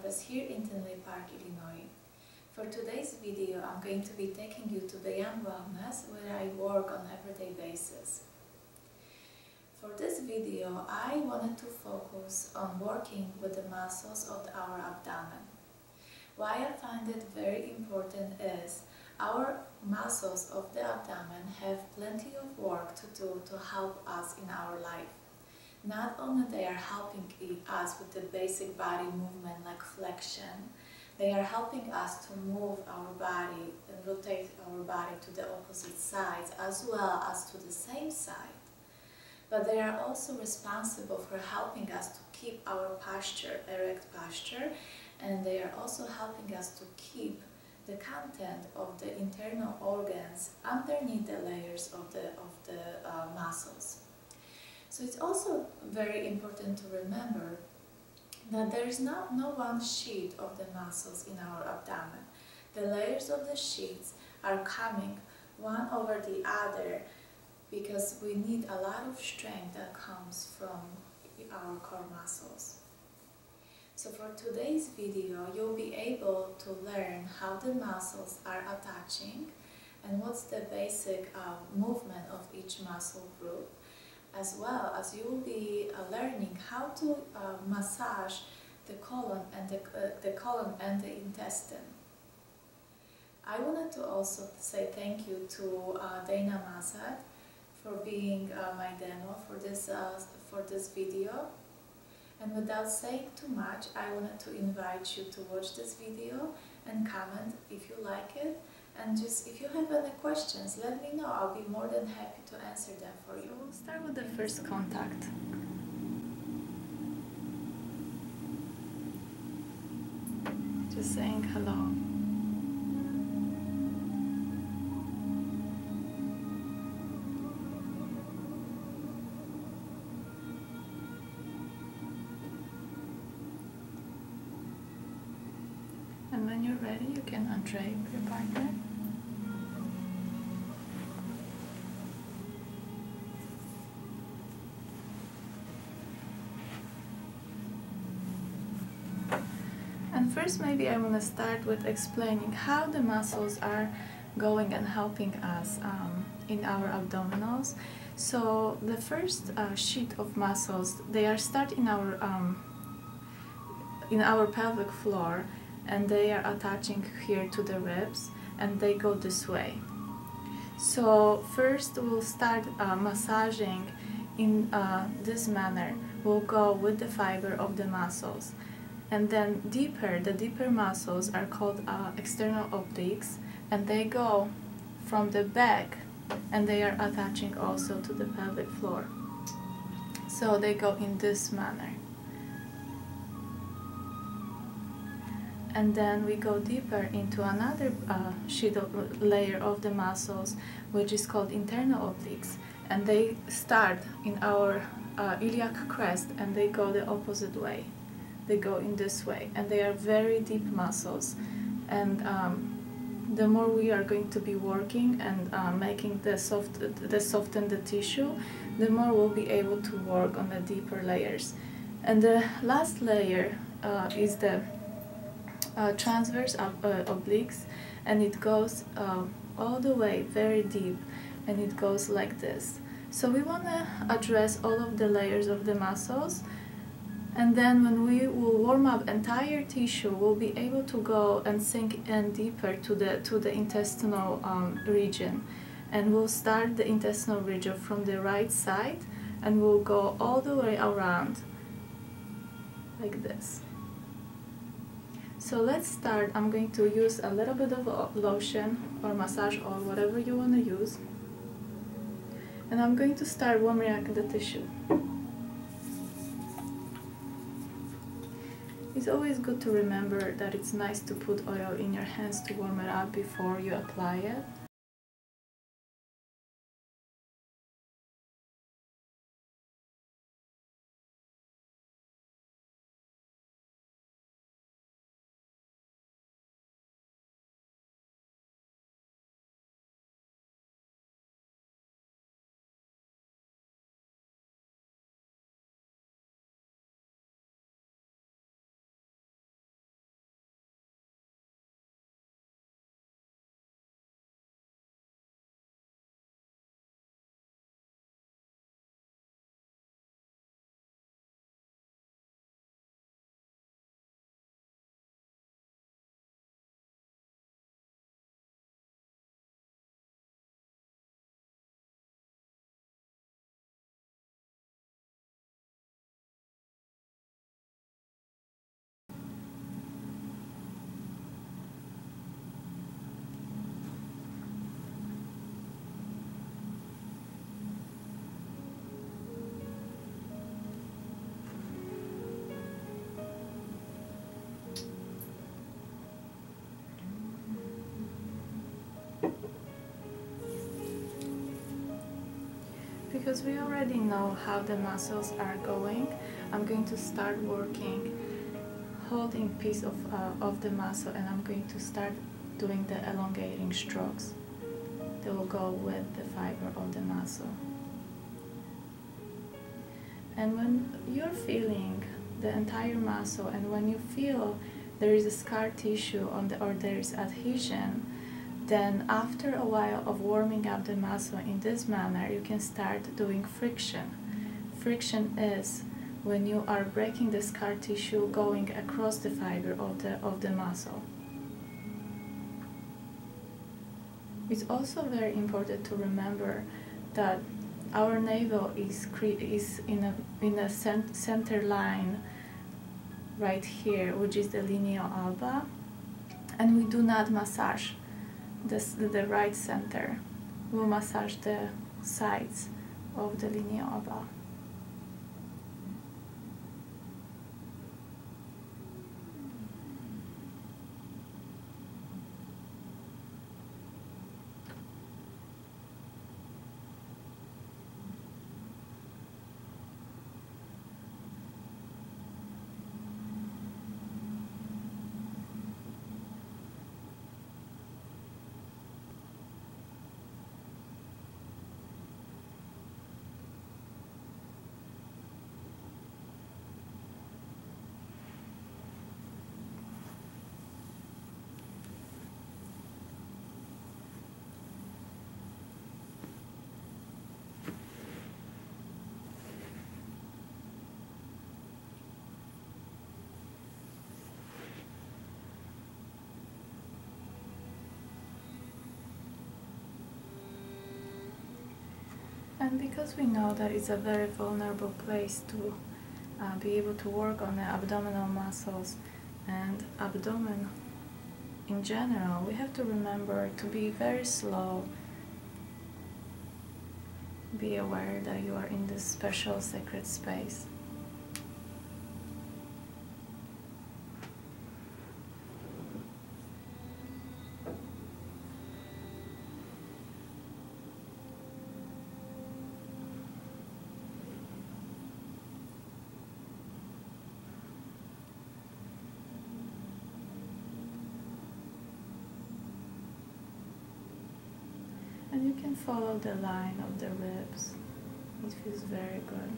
campus here in Tinley Park, Illinois. For today's video, I'm going to be taking you to Beyond Wellness, where I work on an everyday basis. For this video, I wanted to focus on working with the muscles of our abdomen. Why I find it very important is our muscles of the abdomen have plenty of work to do to help us in our life. Not only they are helping us with the basic body movement like flexion, they are helping us to move our body and rotate our body to the opposite sides as well as to the same side. But they are also responsible for helping us to keep our posture, erect posture, and they are also helping us to keep the content of the internal organs underneath the layers of the muscles. So it's also very important to remember that there is no one sheet of the muscles in our abdomen. The layers of the sheets are coming one over the other because we need a lot of strength that comes from our core muscles. So for today's video, you'll be able to learn how the muscles are attaching and what's the basic movement of each muscle group, as well as you will be learning how to massage the colon and the intestine. I wanted to also say thank you to Dana Mazad for being my demo for this video. And without saying too much, I wanted to invite you to watch this video and comment if you like it. And just if you have any questions, let me know. I'll be more than happy to answer them for you. We'll start with the first contact. Just saying hello. And when you're ready, you can undrape your partner. And first, maybe I want to start with explaining how the muscles are going and helping us in our abdominals. So the first sheet of muscles, they are start in our pelvic floor, and they are attaching here to the ribs, and they go this way. So first we'll start massaging in this manner. We'll go with the fiber of the muscles, and then the deeper muscles are called external obliques, and they go from the back, and they are attaching also to the pelvic floor. So they go in this manner. And then we go deeper into another layer of the muscles, which is called internal obliques, and they start in our iliac crest, and they go the opposite way. They go in this way, and they are very deep muscles. And the more we are going to be working and making soften the tissue, the more we'll be able to work on the deeper layers. And the last layer is the transverse obliques, and it goes all the way very deep, and it goes like this. So we want to address all of the layers of the muscles, and then when we will warm up entire tissue, we'll be able to go and sink in deeper to the intestinal region, and we'll start the intestinal region from the right side, and we'll go all the way around like this. So let's start. I'm going to use a little bit of lotion or massage oil, whatever you want to use. And I'm going to start warming up the tissue. It's always good to remember that it's nice to put oil in your hands to warm it up before you apply it. because we already know how the muscles are going, I'm going to start working holding piece of the muscle, and I'm going to start doing the elongating strokes that will go with the fiber of the muscle. And when you're feeling the entire muscle, and when you feel there is a scar tissue on the, or there is adhesion, then after a while of warming up the muscle in this manner, you can start doing friction. Friction is when you are breaking the scar tissue going across the fiber of the muscle. It's also very important to remember that our navel is in a center line right here, which is the linea alba, and we do not massage the right center. We'll massage the sides of the linea alba. And because we know that it's a very vulnerable place to be able to work on the abdominal muscles and abdomen in general, we have to remember to be very slow. Be aware that you are in this special sacred space. And you can follow the line of the ribs. It feels very good.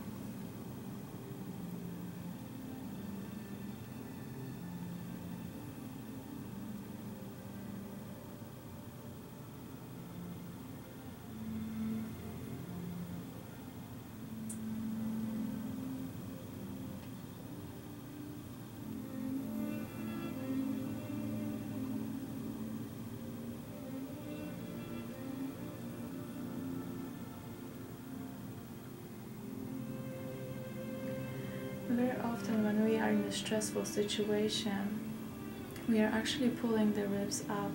Very often when we are in a stressful situation, we are actually pulling the ribs up,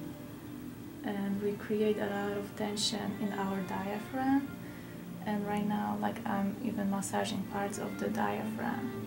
and we create a lot of tension in our diaphragm. And right now, like, I'm even massaging parts of the diaphragm.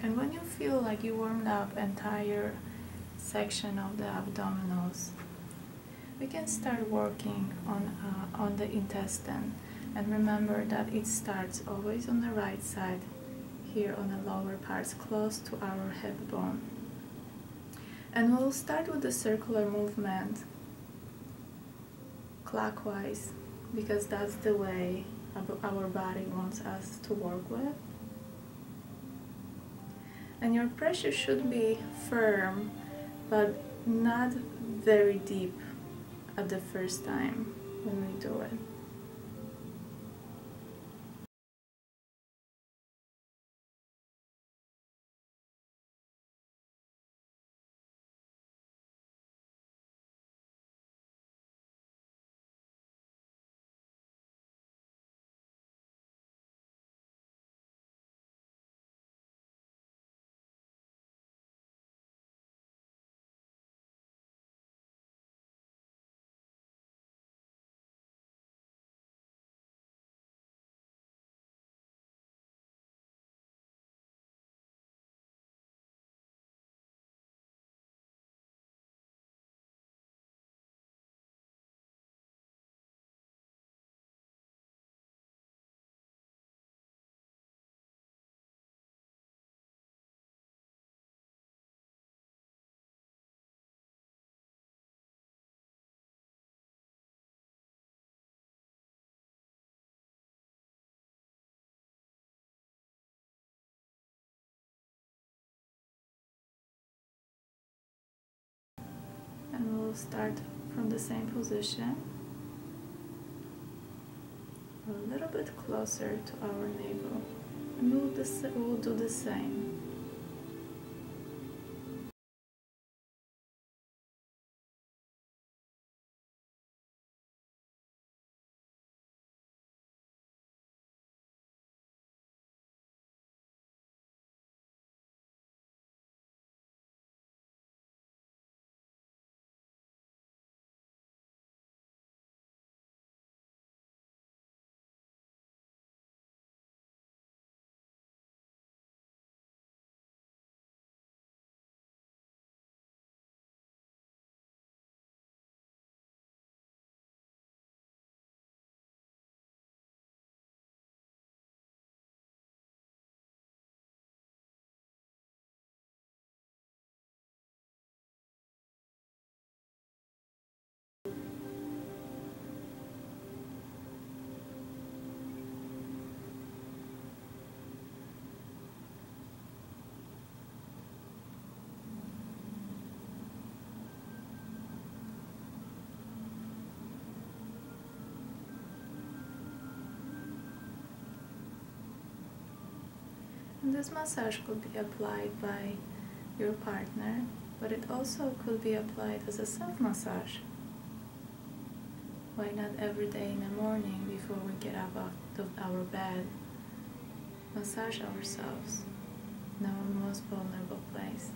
And when you feel like you warmed up entire section of the abdominals, we can start working on the intestine. And remember that it starts always on the right side, here on the lower parts, close to our hip bone. And we'll start with the circular movement, clockwise, because that's the way our body wants us to work with. And your pressure should be firm, but not very deep at the first time when we do it. and we'll start from the same position, a little bit closer to our navel, and we'll do the same. And this massage could be applied by your partner, but it also could be applied as a self-massage. Why not every day in the morning before we get up out of our bed? Massage ourselves in our most vulnerable place.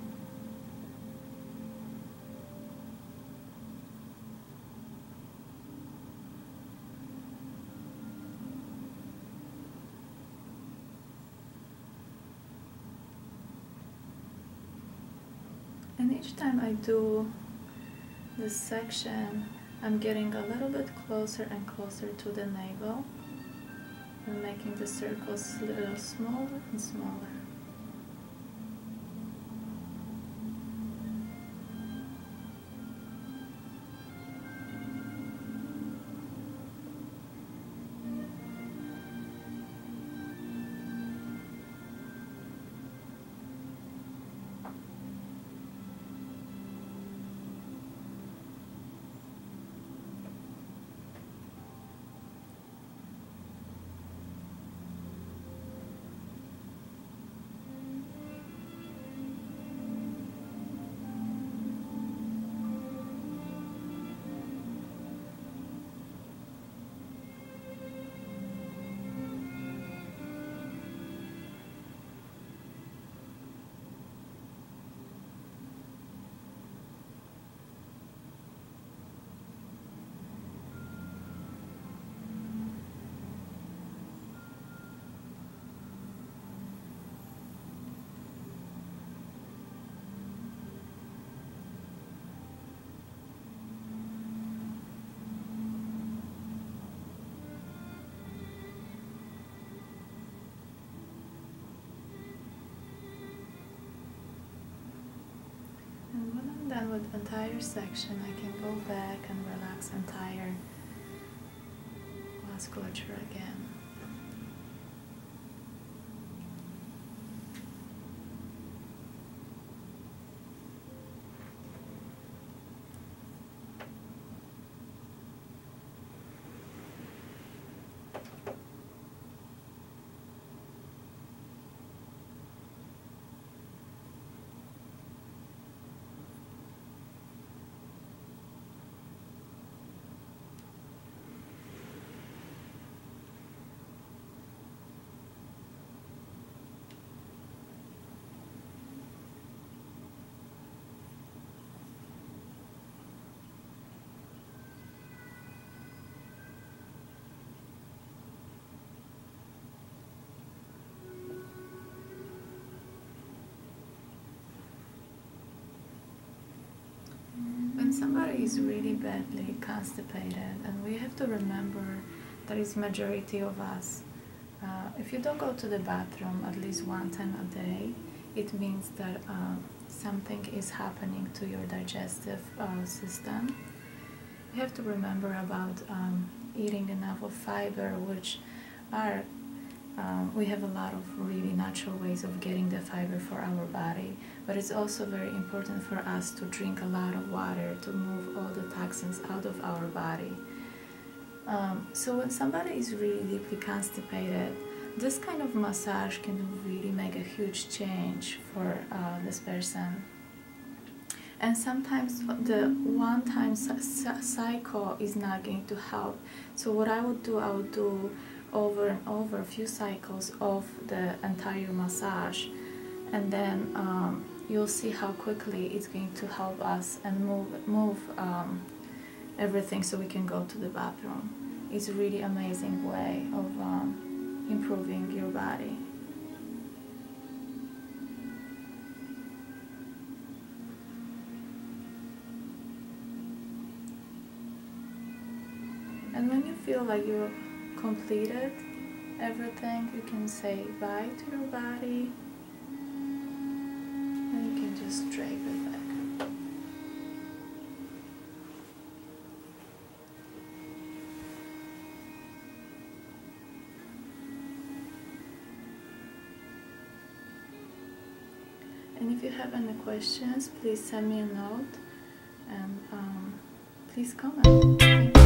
And each time I do this section, I'm getting a little bit closer and closer to the navel and making the circles a little smaller and smaller. Done with the entire section, I can go back and relax entire musculature again. When somebody is really badly constipated, and we have to remember that is majority of us, if you don't go to the bathroom at least one time a day, it means that something is happening to your digestive system. You have to remember about eating enough of fiber, which are we have a lot of really natural ways of getting the fiber for our body, but it's also very important for us to drink a lot of water to move all the toxins out of our body. So when somebody is really deeply constipated, this kind of massage can really make a huge change for this person. And sometimes the one-time cycle is not going to help. So what I would do over and over a few cycles of the entire massage, and then you'll see how quickly it's going to help us and move everything so we can go to the bathroom. It's a really amazing way of improving your body. And when you feel like you're completed everything, you can say bye to your body, and you can just drape it back. And if you have any questions, please send me a note and please comment. Thank you.